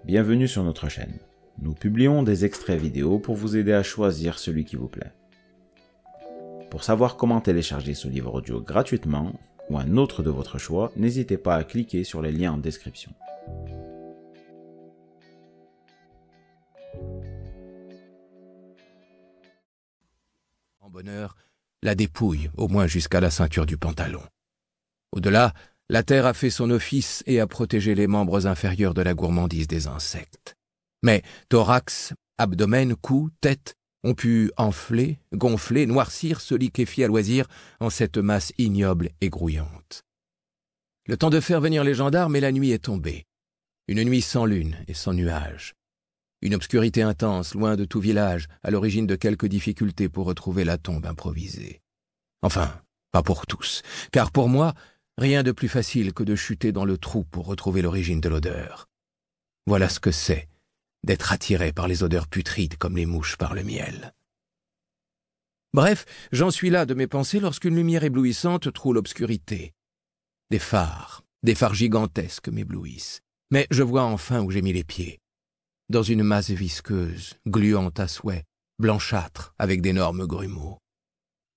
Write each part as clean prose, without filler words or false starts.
bienvenue sur notre chaîne. Nous publions des extraits vidéo pour vous aider à choisir celui qui vous plaît. Pour savoir comment télécharger ce livre audio gratuitement, ou un autre de votre choix, n'hésitez pas à cliquer sur les liens en description. En bonheur, la dépouille, au moins jusqu'à la ceinture du pantalon. Au-delà, la terre a fait son office et a protégé les membres inférieurs de la gourmandise des insectes. Mais thorax, abdomen, cou, tête ont pu enfler, gonfler, noircir, se liquéfier à loisir en cette masse ignoble et grouillante. Le temps de faire venir les gendarmes et la nuit est tombée. Une nuit sans lune et sans nuages. Une obscurité intense, loin de tout village, à l'origine de quelques difficultés pour retrouver la tombe improvisée. Enfin, pas pour tous, car pour moi, rien de plus facile que de chuter dans le trou pour retrouver l'origine de l'odeur. Voilà ce que c'est d'être attiré par les odeurs putrides comme les mouches par le miel. Bref, j'en suis là de mes pensées lorsqu'une lumière éblouissante troue l'obscurité. Des phares gigantesques m'éblouissent. Mais je vois enfin où j'ai mis les pieds. Dans une masse visqueuse, gluante à souhait, blanchâtre, avec d'énormes grumeaux.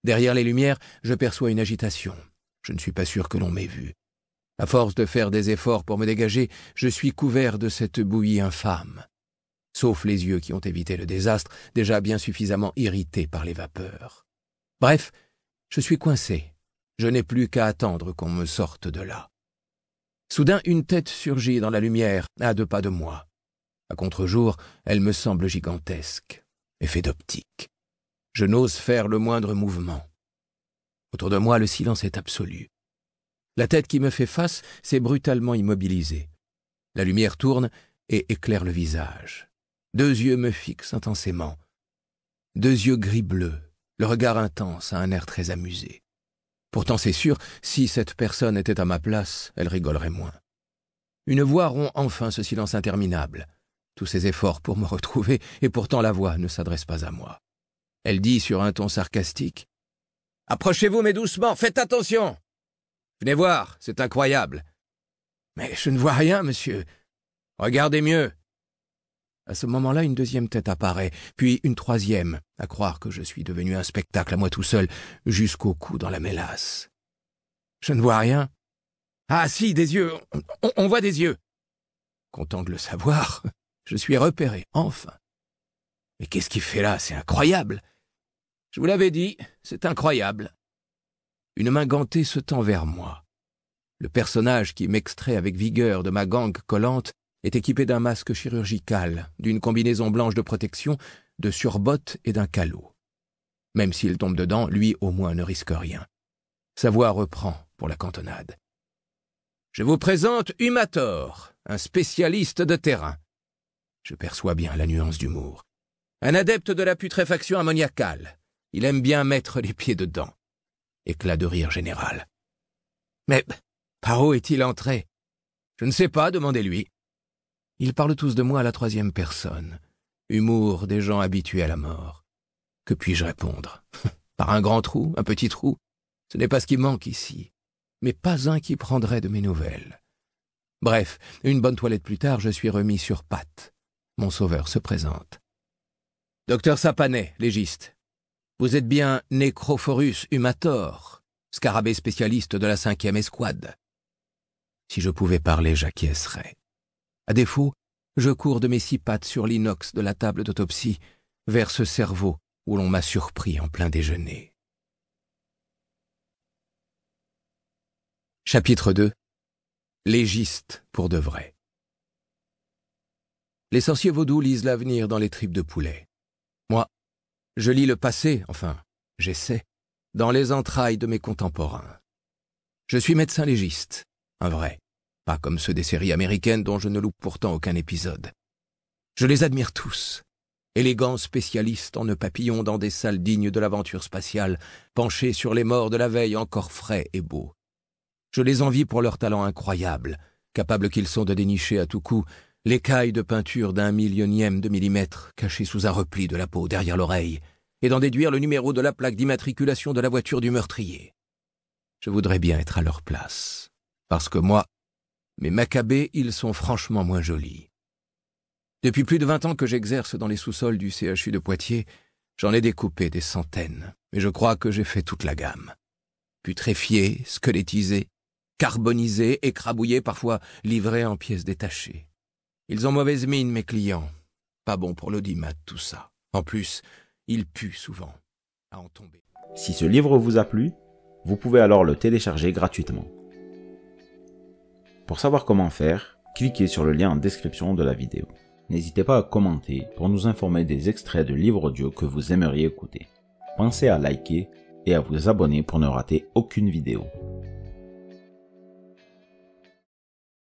Derrière les lumières, je perçois une agitation. Je ne suis pas sûr que l'on m'ait vu. À force de faire des efforts pour me dégager, je suis couvert de cette bouillie infâme. Sauf les yeux qui ont évité le désastre, déjà bien suffisamment irrités par les vapeurs. Bref, je suis coincé. Je n'ai plus qu'à attendre qu'on me sorte de là. Soudain, une tête surgit dans la lumière, à 2 pas de moi. À contre-jour, elle me semble gigantesque, effet d'optique. Je n'ose faire le moindre mouvement. Autour de moi, le silence est absolu. La tête qui me fait face s'est brutalement immobilisée. La lumière tourne et éclaire le visage. 2 yeux me fixent intensément. 2 yeux gris-bleu, le regard intense, à un air très amusé. Pourtant, c'est sûr, si cette personne était à ma place, elle rigolerait moins. Une voix rompt enfin ce silence interminable. Tous ces efforts pour me retrouver, et pourtant la voix ne s'adresse pas à moi. Elle dit sur un ton sarcastique « Approchez-vous, mais doucement, faites attention ! Venez voir, c'est incroyable. »« Mais je ne vois rien, monsieur. Regardez mieux. » À ce moment-là, une 2e tête apparaît, puis une 3e, à croire que je suis devenu un spectacle à moi tout seul, jusqu'au cou dans la mélasse. Je ne vois rien. Ah si, des yeux, on voit des yeux. Content de le savoir, je suis repéré, enfin. Mais qu'est-ce qu'il fait là? C'est incroyable. Je vous l'avais dit, c'est incroyable. Une main gantée se tend vers moi. Le personnage qui m'extrait avec vigueur de ma gangue collante est équipé d'un masque chirurgical, d'une combinaison blanche de protection, de surbottes et d'un calot. Même s'il tombe dedans, lui au moins ne risque rien. Sa voix reprend pour la cantonade. Je vous présente Humator, un spécialiste de terrain. Je perçois bien la nuance d'humour. Un adepte de la putréfaction ammoniacale. Il aime bien mettre les pieds dedans. Éclat de rire général. Mais par où est-il entré? Je ne sais pas, demandez-lui. Ils parlent tous de moi à la 3e personne. Humour des gens habitués à la mort. Que puis-je répondre? Par un grand trou, un petit trou? Ce n'est pas ce qui manque ici. Mais pas un qui prendrait de mes nouvelles. Bref, une bonne toilette plus tard, je suis remis sur pattes. Mon sauveur se présente. Docteur Sapanet, légiste. Vous êtes bien Necrophorus humator, scarabée spécialiste de la 5e escouade. Si je pouvais parler, j'acquiescerais. À défaut, je cours de mes 6 pattes sur l'inox de la table d'autopsie vers ce cerveau où l'on m'a surpris en plein déjeuner. Chapitre 2. Légiste pour de vrai. Les sorciers vaudous lisent l'avenir dans les tripes de poulet. Moi, je lis le passé, enfin, j'essaie, dans les entrailles de mes contemporains. Je suis médecin légiste, un vrai, pas comme ceux des séries américaines dont je ne loupe pourtant aucun épisode. Je les admire tous, élégants spécialistes en nœuds papillons dans des salles dignes de l'aventure spatiale, penchés sur les morts de la veille encore frais et beaux. Je les envie pour leur talent incroyable, capables qu'ils sont de dénicher à tout coup l'écaille de peinture d'1 millionième de millimètre cachée sous un repli de la peau derrière l'oreille, et d'en déduire le numéro de la plaque d'immatriculation de la voiture du meurtrier. Je voudrais bien être à leur place, parce que moi, mes macabées, ils sont franchement moins jolis. Depuis plus de 20 ans que j'exerce dans les sous-sols du CHU de Poitiers, j'en ai découpé des centaines, mais je crois que j'ai fait toute la gamme. Putréfiés, squelettisés, carbonisés, écrabouillés, parfois livrés en pièces détachées. Ils ont mauvaise mine, mes clients. Pas bon pour l'audimat, tout ça. En plus, ils puent souvent. À en tomber. Si ce livre vous a plu, vous pouvez alors le télécharger gratuitement. Pour savoir comment faire, cliquez sur le lien en description de la vidéo. N'hésitez pas à commenter pour nous informer des extraits de livres audio que vous aimeriez écouter. Pensez à liker et à vous abonner pour ne rater aucune vidéo.